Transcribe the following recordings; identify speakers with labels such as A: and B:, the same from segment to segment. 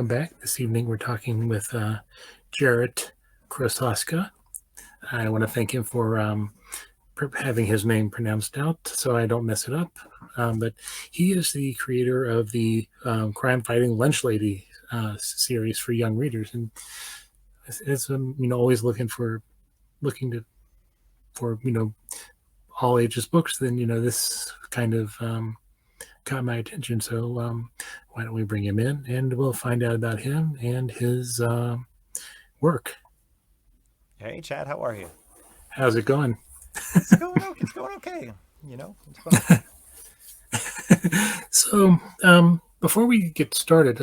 A: welcome back. This evening we're talking with Jarrett Krosoczka. I want to thank him for having his name pronounced out so I don't mess it up. But he is the creator of the crime-fighting lunch lady series for young readers, and it's always looking for all ages books. Then this kind of caught my attention. So why don't we bring him in and we'll find out about him and his work.
B: Hey, Chad, how are you?
A: How's it going?
B: It's going okay. It's going okay. It's going okay.
A: So before we get started,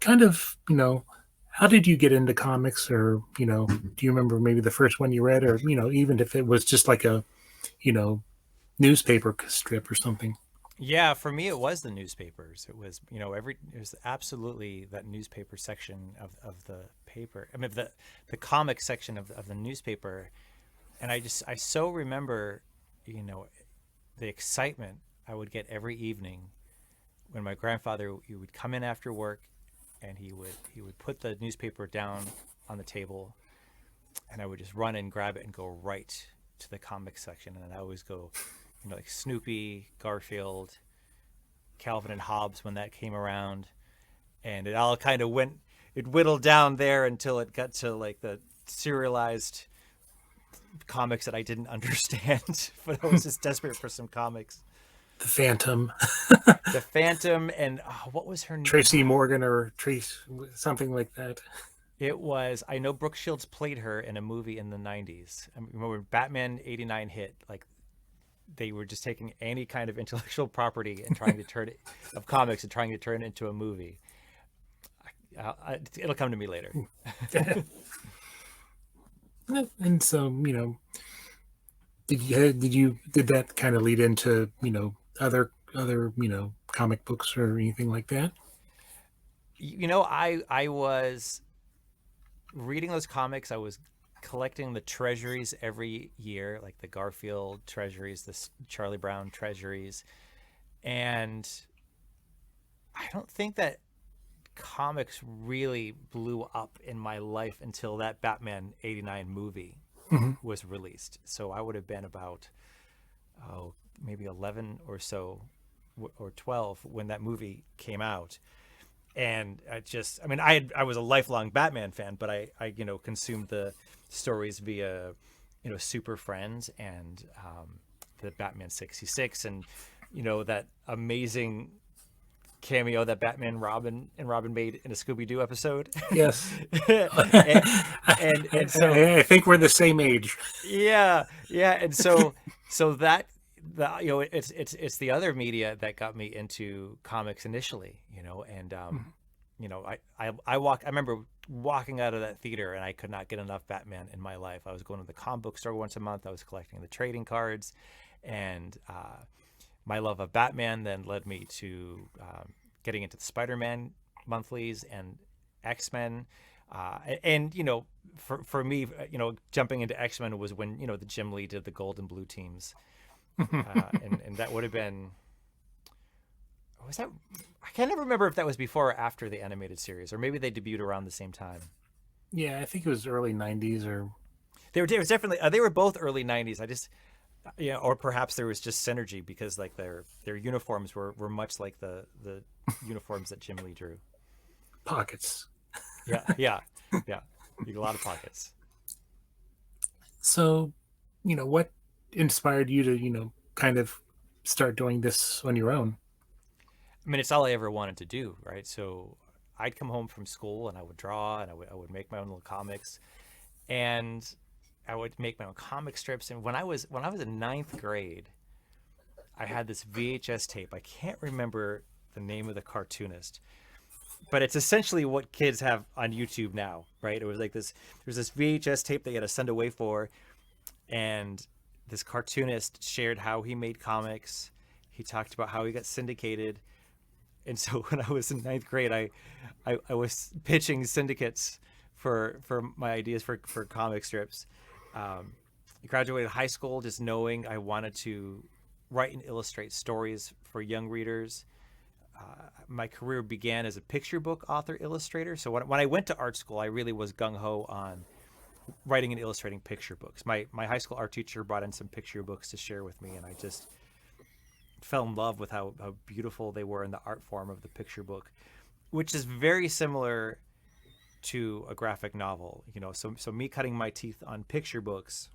A: how did you get into comics? Or do you remember maybe the first one you read, or even if it was just like a you know newspaper strip or something?
B: Yeah, for me, it was the newspapers. It was, it was absolutely that newspaper section of the paper. I mean, the comic section of the newspaper. And I so remember, the excitement I would get every evening when my grandfather, he would come in after work and he would put the newspaper down on the table, and I would just run and grab it and go right to the comic section. And I always go, like Snoopy, Garfield, Calvin and Hobbes when that came around. And it all kind of it whittled down there until it got to like the serialized comics that I didn't understand, but I was just desperate for some comics.
A: The Phantom,
B: The Phantom, and what was her name?
A: Tracy Morgan, or Trace, something like that.
B: It was, I know Brooke Shields played her in a movie in the 90s. I remember when Batman 89 hit, like they were just taking any kind of intellectual property and trying to turn it, of comics, and trying to turn it into a movie. It'll come to me later.
A: And so did that kind of lead into other comic books or anything like that?
B: I was reading those comics. I was collecting the treasuries every year, like the Garfield treasuries, the Charlie Brown treasuries. And I don't think that comics really blew up in my life until that Batman 89 movie
A: Mm-hmm.
B: was released. So I would have been about, maybe 11 or so, or 12 when that movie came out. And I was a lifelong Batman fan, but I consumed the stories via, Super Friends and the Batman 66, and, that amazing cameo that Batman and Robin made in a Scooby-Doo episode.
A: Yes.
B: and so
A: I think we're the same age.
B: yeah, and so that it's the other media that got me into comics initially, and I remember walking out of that theater and I could not get enough Batman in my life. I was going to the comic book store once a month. I was collecting the trading cards, and my love of Batman then led me to getting into the Spider-Man monthlies and X-Men. And for me, jumping into X-Men was when the Jim Lee did the gold and blue teams, and that would have been, was that, I can't ever remember if that was before or after the animated series, or maybe they debuted around the same time.
A: Yeah, I think it was early '90s, or
B: It was definitely, they were both early '90s. I just, or perhaps there was just synergy because like their uniforms were much like the uniforms that Jim Lee drew.
A: pockets.
B: Yeah. You get a lot of pockets.
A: So, what inspired you to kind of start doing this on your own?
B: I mean, it's all I ever wanted to do, right? So I'd come home from school and I would draw, and I would make my own little comics, and I would make my own comic strips. And when I was in ninth grade, I had this VHS tape. I can't remember the name of the cartoonist, but it's essentially what kids have on YouTube now, right? It was like this. There's this VHS tape that you had to send away for, and this cartoonist shared how he made comics. He talked about how he got syndicated. And so when I was in ninth grade, I was pitching syndicates for my ideas for comic strips. I graduated high school just knowing I wanted to write and illustrate stories for young readers. my career began as a picture book author illustrator. So when I went to art school, I really was gung-ho on writing and illustrating picture books. My high school art teacher brought in some picture books to share with me, and I just fell in love with how beautiful they were in the art form of the picture book, which is very similar to a graphic novel. So me cutting my teeth on picture books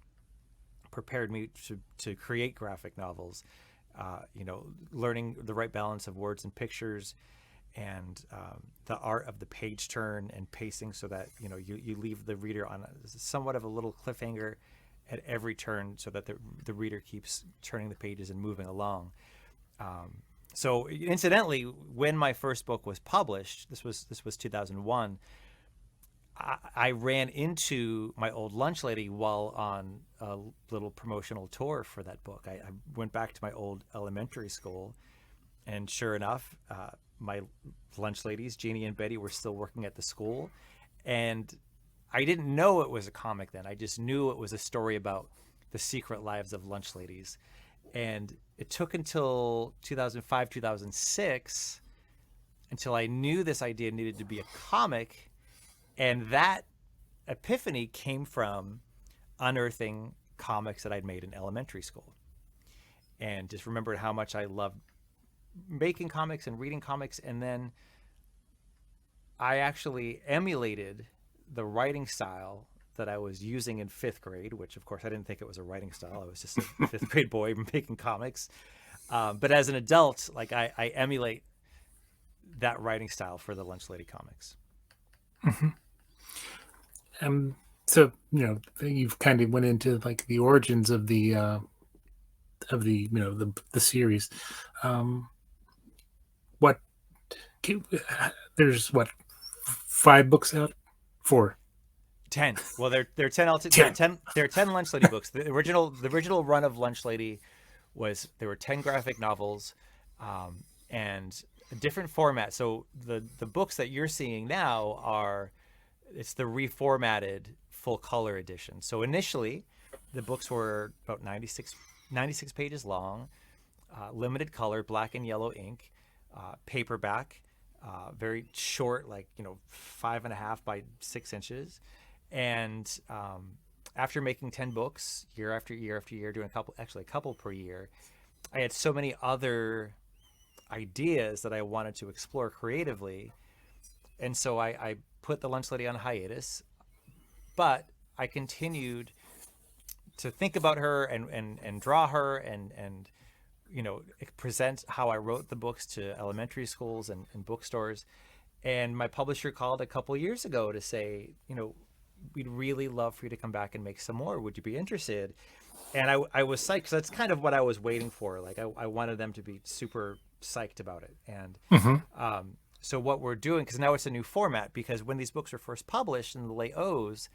B: prepared me to create graphic novels. Learning the right balance of words and pictures, and the art of the page turn and pacing, so that you leave the reader on somewhat of a little cliffhanger at every turn, so that the reader keeps turning the pages and moving along. So incidentally, when my first book was published, this was 2001. I ran into my old lunch lady while on a little promotional tour for that book. I went back to my old elementary school, and sure enough, my lunch ladies, Jeannie and Betty, were still working at the school. And I didn't know it was a comic then. I just knew it was a story about the secret lives of lunch ladies. And it took until 2005, 2006 until I knew this idea needed to be a comic. And that epiphany came from unearthing comics that I'd made in elementary school, and just remembered how much I loved making comics and reading comics. And then I actually emulated the writing style that I was using in fifth grade, which of course I didn't think it was a writing style. I was just a fifth grade boy making comics. But as an adult, I emulate that writing style for the Lunch Lady comics.
A: Mm-hmm. So you've kind of went into the origins of the the series. What there's 5 books out? 4?
B: 10. Well, they're 10 all.
A: 10.
B: They're 10 Lunch Lady books. The original run of Lunch Lady there were 10 graphic novels, and a different format. So the books that you're seeing now it's the reformatted full color edition. So initially, the books were about 96 pages long, limited color, black and yellow ink, paperback, very short, 5.5 by 6 inches. And after making 10 books year after year after year, doing a couple per year, I had so many other ideas that I wanted to explore creatively. And so I put the Lunch Lady on hiatus, but I continued to think about her and draw her and present how I wrote the books to elementary schools and bookstores. And my publisher called a couple years ago to say, we'd really love for you to come back and make some more. Would you be interested? And I was psyched, because that's kind of what I was waiting for. I wanted them to be super psyched about it. And
A: Mm-hmm.
B: So what we're doing, because now it's a new format, because when these books were first published in the late O's,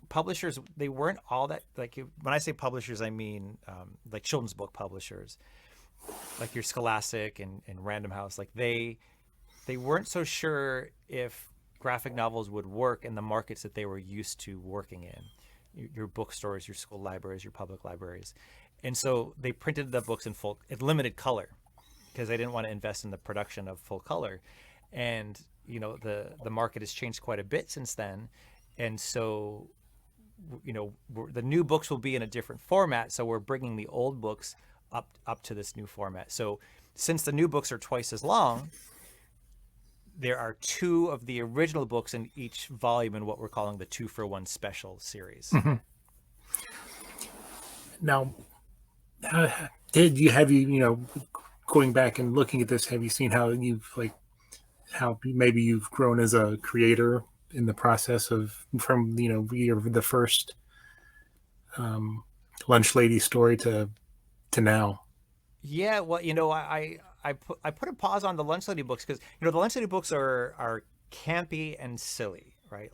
B: publishers, they weren't all that, when I say publishers, I mean children's book publishers, like your Scholastic and Random House. They weren't so sure if graphic novels would work in the markets that they were used to working in, your bookstores, your school libraries, your public libraries. And so they printed the books in limited color, because they didn't want to invest in the production of full color. And the market has changed quite a bit since then. And so the new books will be in a different format, so we're bringing the old books up to this new format. So since the new books are twice as long, there are 2 of the original books in each volume in what we're calling the 2-for-1 special series.
A: Mm-hmm. Now, have you going back and looking at this, have you seen how how maybe you've grown as a creator in the process from the first Lunch Lady story to now?
B: Yeah, well, I put a pause on the Lunch Lady books, because the Lunch Lady books are campy and silly, right?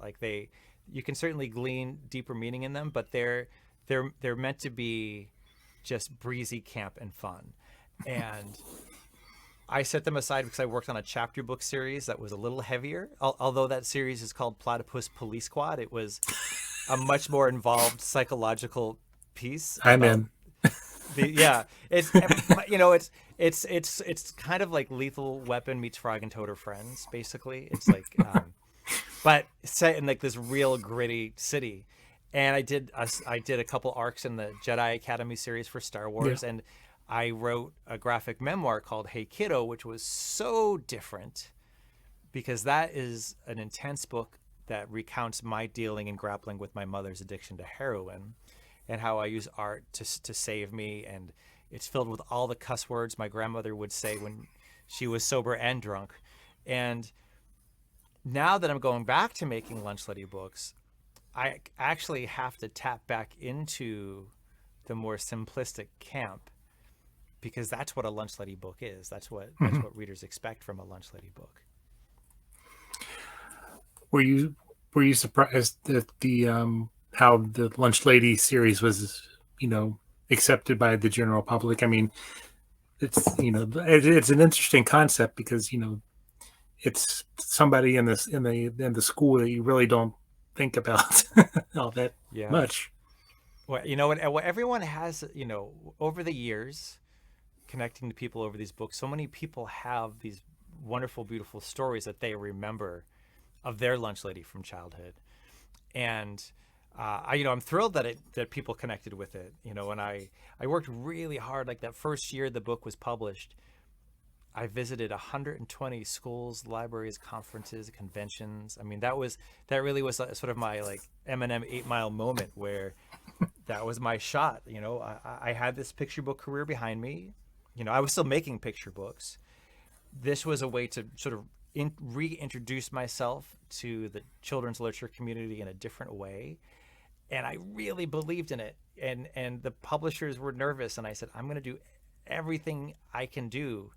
B: You can certainly glean deeper meaning in them, but they're meant to be just breezy camp and fun. And I set them aside because I worked on a chapter book series that was a little heavier. Although that series is called Platypus Police Squad, it was a much more involved psychological piece.
A: I'm in.
B: Yeah, it's it's kind of like Lethal Weapon meets Frog and Toad are friends. Basically, it's like but set in like this real gritty city. And I did a couple arcs in the Jedi Academy series for Star
A: Yeah.
B: Wars, and I wrote a graphic memoir called Hey Kiddo, which was so different because that is an intense book that recounts my dealing and grappling with my mother's addiction to heroin and how I use art to save me. And it's filled with all the cuss words my grandmother would say when she was sober and drunk. And now that I'm going back to making Lunch Lady books, I actually have to tap back into the more simplistic camp because that's what a Lunch Lady book is. That's what readers expect from a Lunch Lady book.
A: Were you were you surprised that the how the Lunch Lady series was, accepted by the general public? I mean, it's an interesting concept because it's somebody in the school that you really don't think about all that
B: Yeah.
A: much.
B: Well, you know what everyone has, over the years, connecting to people over these books, so many people have these wonderful, beautiful stories that they remember of their lunch lady from childhood. And I'm thrilled that people connected with it, and I worked really hard. Like that first year the book was published, I visited 120 schools, libraries, conferences, conventions. I mean, that really was sort of my like Eminem 8 Mile moment where that was my shot. I had this picture book career behind me. I was still making picture books. This was a way to sort of reintroduce myself to the children's literature community in a different way. And I really believed in it. And the publishers were nervous. And I said, I'm going to do everything I can do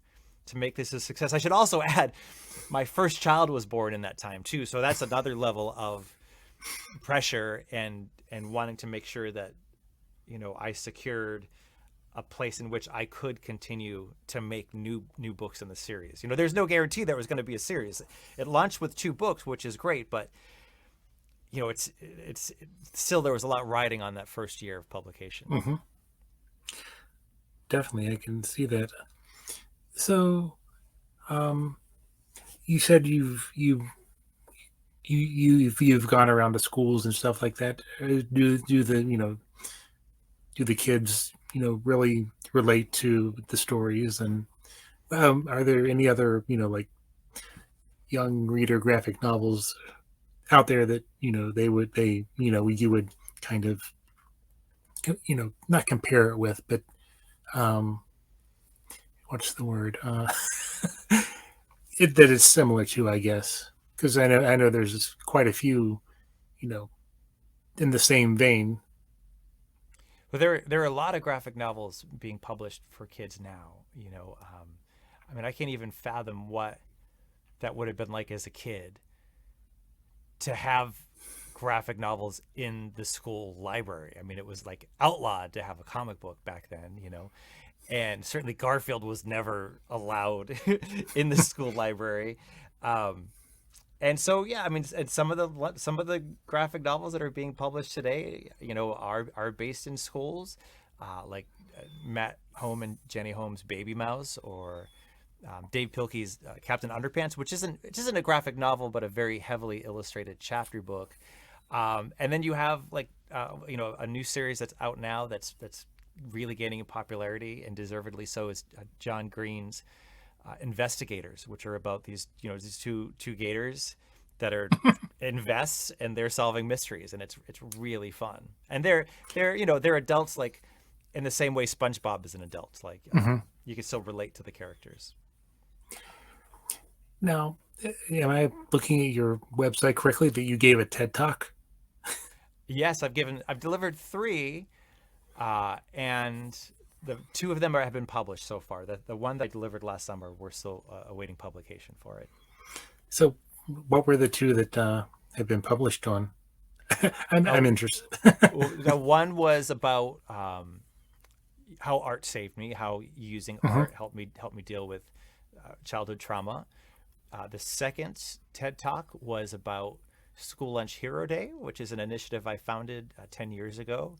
B: to make this a success. I should also add, my first child was born in that time too. So that's another level of pressure and wanting to make sure that, I secured a place in which I could continue to make new books in the series. There's no guarantee there was going to be a series. It launched with 2 books, which is great, but it's still, there was a lot riding on that first year of publication.
A: Hmm. Definitely, I can see that. So, um, you said you've gone around to schools and stuff like that. Do the kids really relate to the stories? And are there any other like young reader graphic novels out there that you would kind of not compare it with, but um, what's the word that it's similar to, I guess, because I know there's quite a few you know in the same vein.
B: But there are a lot of graphic novels being published for kids now. I mean, I can't even fathom what that would have been like as a kid to have graphic novels in the school library. I mean, it was like outlawed to have a comic book back then. And certainly Garfield was never allowed in the school library. Um, and so, yeah, I mean, and some of the graphic novels that are being published today, are based in schools, like Matt Home and Jenny Holmes' Baby Mouse, or Dave Pilkey's Captain Underpants, which isn't a graphic novel, but a very heavily illustrated chapter book. And then you have like a new series that's out now that's really gaining in popularity, and deservedly so, is John Green's Investigators, which are about these two gators that are invests, and they're solving mysteries, and it's really fun. And they're adults, like in the same way SpongeBob is an adult. Like
A: Hmm.
B: you can still relate to the characters.
A: Now, am I looking at your website correctly that you gave a TED talk?
B: Yes, I've delivered 3, and the 2 of them have been published so far. The one that I delivered last summer, we're still awaiting publication for it.
A: So, what were the 2 that have been published on? I'm
B: Oh,
A: interested.
B: the one was about how art saved me, how using
A: Hmm.
B: art helped me deal with childhood trauma. The second TED Talk was about School Lunch Hero Day, which is an initiative I founded 10 years ago,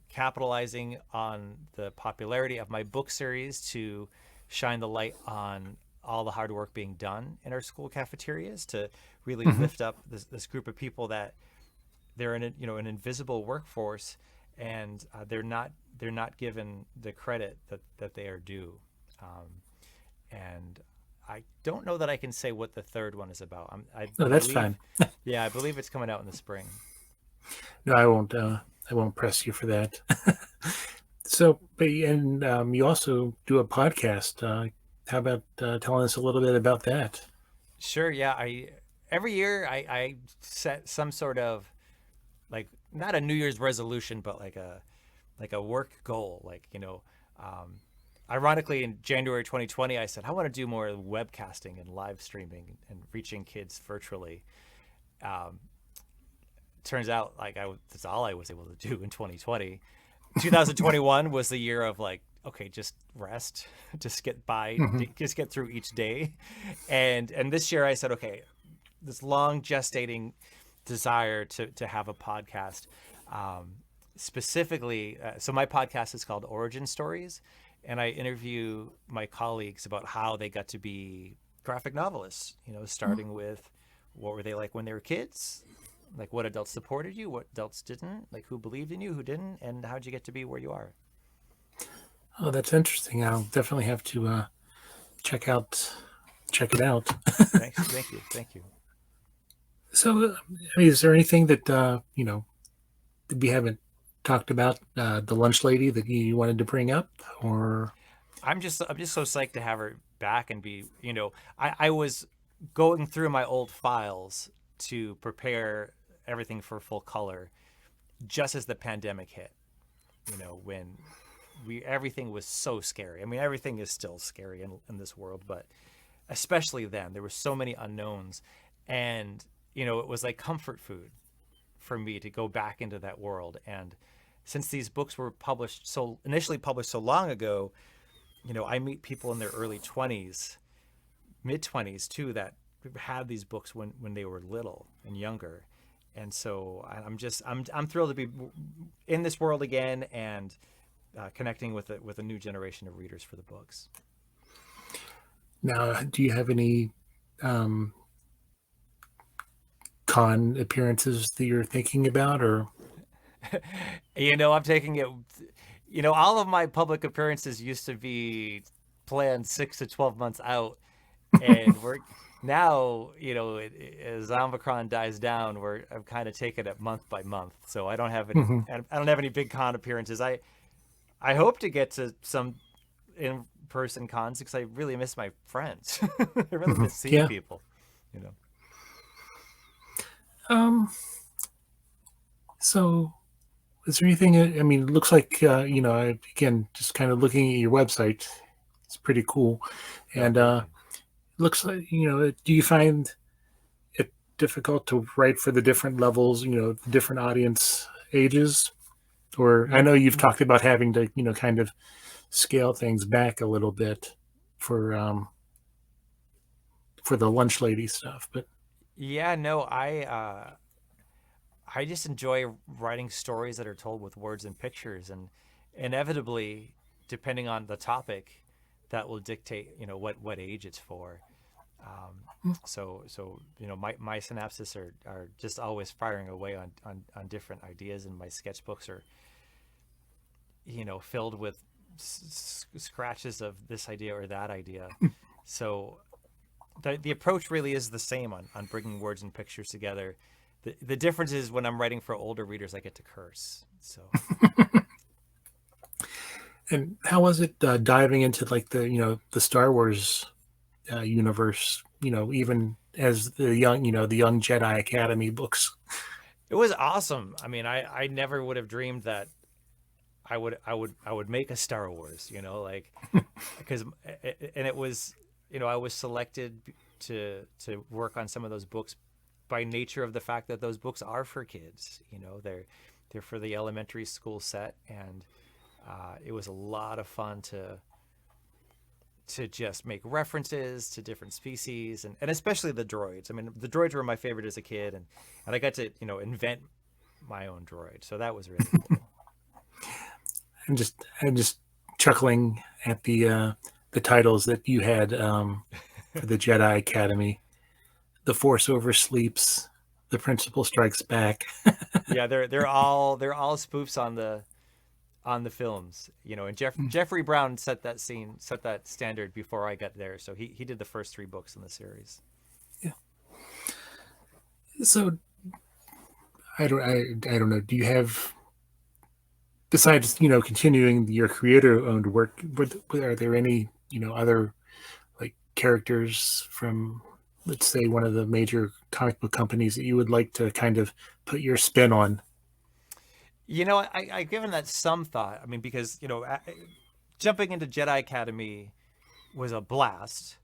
B: capitalizing on the popularity of my book series to shine the light on all the hard work being done in our school cafeterias to really
A: Hmm.
B: lift up this group of people that they're in a, an invisible workforce, and they're not given the credit that they are due. And I don't know that I can say what the third one is about. I
A: No, that's
B: believe,
A: fine.
B: yeah, I believe it's coming out in the spring.
A: No, I won't. I won't press you for that. So, but and you also do a podcast. How about telling us a little bit about that?
B: Sure, yeah. I every year I set some sort of, like, not a New Year's resolution, but like a work goal. Like, um, ironically, in January 2020, I said I want to do more webcasting and live streaming and reaching kids virtually. Um, Turns out, like, that's all I was able to do in 2020. 2021 was the year of, like, okay, just rest, just get by,
A: Hmm.
B: just get through each day. And this year I said, okay, this long gestating desire to have a podcast. Um, Specifically, so my podcast is called Origin Stories, and I interview my colleagues about how they got to be graphic novelists. Starting with what were they like when they were kids, like what adults supported you, what adults didn't, like who believed in you, who didn't, and how'd you get to be where you are.
A: Oh, that's interesting. I'll definitely have to check out check it out.
B: Thanks, thank you.
A: So, I mean, is there anything that that we haven't talked about? The lunch lady that you wanted to bring up, or
B: I'm just so psyched to have her back and be, I was going through my old files to prepare everything for full color just as the pandemic hit, when everything was so scary. I mean, everything is still scary in this world, but especially then there were so many unknowns. And it was like comfort food for me to go back into that world. And since these books were initially published so long ago, I meet people in their early 20s, mid 20s too, that had these books when they were little and younger. And so I'm thrilled to be in this world again, and connecting with a new generation of readers for the books.
A: now do you have any um, con appearances that you're thinking about, or
B: I'm taking it. All of my public appearances used to be planned 6 to 12 months out, and we're now, as Omicron dies down, I'm kind of taking it month by month. So I don't have any.
A: Mhm.
B: I don't have any big con appearances. I hope to get to some in-person cons because I really miss my friends. I really
A: Mhm.
B: miss seeing
A: Yeah.
B: people. You know.
A: Um. So, is there anything? I mean, it looks like again, just kind of looking at your website, it's pretty cool,
B: Oh,
A: and
B: thank you.
A: looks like Do you find it difficult to write for the different levels? The different audience ages, or I
B: You,
A: know you've talked about having to kind of scale things back a little bit for the lunch lady stuff, but
B: yeah, no, I just enjoy writing stories that are told with words and pictures, and inevitably, depending on the topic, that will dictate, what age it's for. So my synapses are just always firing away on different ideas, and my sketchbooks are, filled with scratches of this idea or that idea. So the approach really is the same on bringing words and pictures together. The difference is when I'm writing for older readers, I get to curse. So
A: and how was it diving into like the Star Wars universe? Even as the young Jedi Academy books.
B: it was awesome. I mean, I never would have dreamed that I would make a Star Wars, like, because, and it was, I was selected to work on some of those books by nature of the fact that those books are for kids. They're for the elementary school set, and it was a lot of fun to just make references to different species, and especially the droids. I mean, the droids were my favorite as a kid, and I got to invent my own droid, so that was really cool.
A: I'm just chuckling at the titles that you had for the Jedi Academy. The Force Oversleeps, The Principal Strikes Back.
B: Yeah, they're all spoofs on the films, and Jeffrey Brown set that standard before I got there. So he did the first three books in the series.
A: Yeah. So I don't know. Do you have, besides continuing your creator-owned work, are there any other like characters from, let's say, one of the major comic book companies that you would like to kind of put your spin on?
B: I've given that some thought. I mean, because jumping into Jedi Academy was a blast.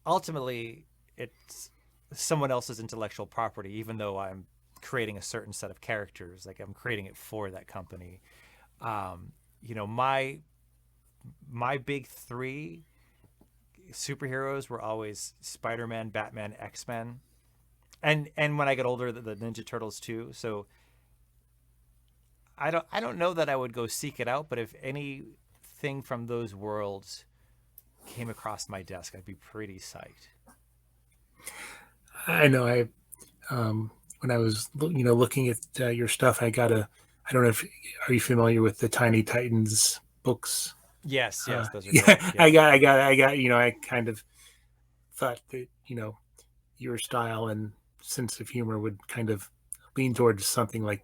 B: Ultimately, it's someone else's intellectual property, even though I'm creating a certain set of characters. Like I'm creating it for that company. My big three superheroes were always Spider-Man, Batman, X-Men, and when I get older, the Ninja Turtles too. So I don't know that I would go seek it out, but if anything from those worlds came across my desk, I'd be pretty psyched.
A: I know when I was looking at your stuff, I don't know if, are you familiar with the Tiny Titans books?
B: Yes, yes, those are great.
A: Yeah,
B: Yeah.
A: I kind of thought that your style and sense of humor would kind of lean towards something like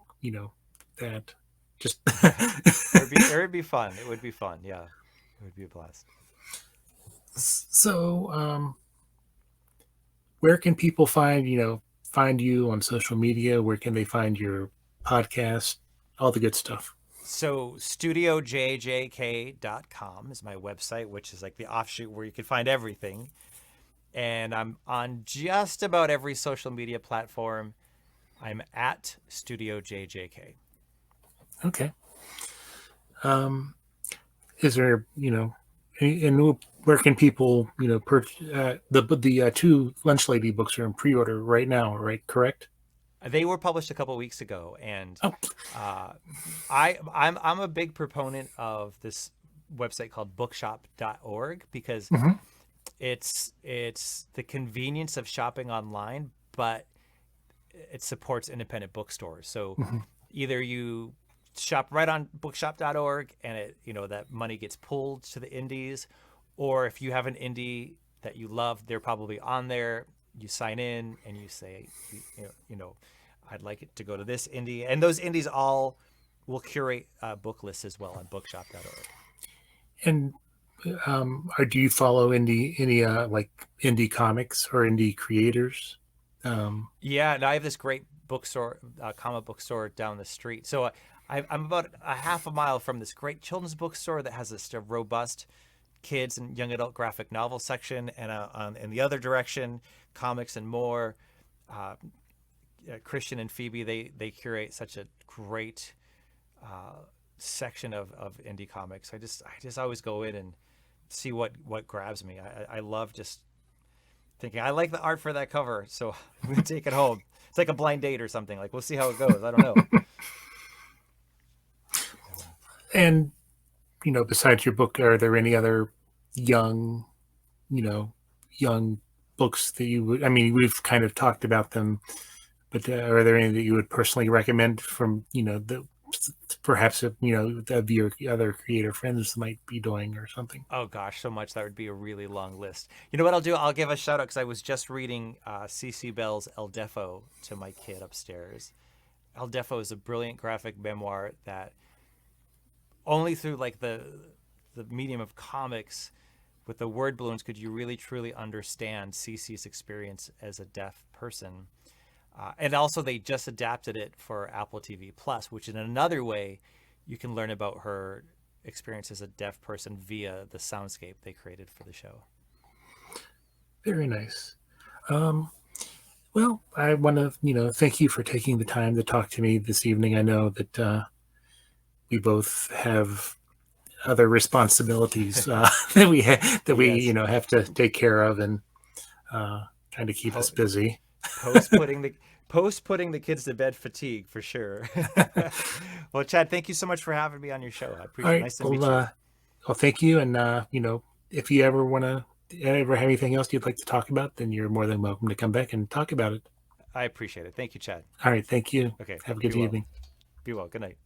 A: that. Just
B: It would be fun. It would be fun. Yeah, it would be a blast.
A: so, where can people find you on social media? Where can they find your podcast? All the good stuff.
B: So studiojjk.com is my website, which is like the offshoot where you can find everything. And I'm on just about every social media platform. I'm at studiojjk.
A: Okay. Is there and where can people the two Lunch Lady books are in pre-order right now, right? Correct?
B: They were published a couple weeks ago, and
A: Oh.
B: uh, I'm a big proponent of this website called bookshop.org because
A: Hmm.
B: it's the convenience of shopping online, but it supports independent bookstores. So
A: Hmm.
B: either you shop right on bookshop.org and that money gets pulled to the indies, or if you have an indie that you love, they're probably on there. You sign in and you say, I'd like it to go to this indie, and those indies all will curate book lists as well on bookshop.org.
A: And or do you follow any like indie comics or indie creators? Um,
B: Yeah, and I have this great bookstore, comic book store down the street. So I'm about a half a mile from this great children's bookstore that has this robust kids and young adult graphic novel section, and in the other direction, comics and more. Uh, Christian and Phoebe, they curate such a great section of indie comics. I just always go in and see what grabs me. I love just thinking I like the art for that cover, so I'm gonna take it home. It's like a blind date or something. Like we'll see how it goes. I don't know.
A: and besides your book, are there any other young, you know, young books that you would? I mean, we've kind of talked about them, but are there any that you would personally recommend from the perhaps of your other creator friends might be doing or something?
B: Oh gosh, so much that would be a really long list. You know what I'll do? I'll give a shout out because I was just reading C.C. Bell's El Defo to my kid upstairs. El Defo is a brilliant graphic memoir that only through like the medium of comics with the word balloons could you really truly understand CC's experience as a deaf person. And also, they just adapted it for Apple TV Plus, which in another way you can learn about her experience as a deaf person via the soundscape they created for the show.
A: Very nice. Um, well, I want to thank you for taking the time to talk to me this evening. I know that we both have other responsibilities that we
B: Yes.
A: have to take care of and kind of keep us
B: Po-
A: busy.
B: post putting the post putting the kids to bed fatigue for sure. Well, Chad, thank you so much for having me on your show. I
A: All
B: appreciate it.
A: right.
B: Nice to meet you.
A: Well, thank you. And, if you ever want to ever have anything else you'd like to talk about, then you're more than welcome to come back and talk about it.
B: I appreciate it. Thank you, Chad.
A: All right. Thank you.
B: Okay.
A: Have a
B: Be
A: good
B: well.
A: evening.
B: Be well. Good night.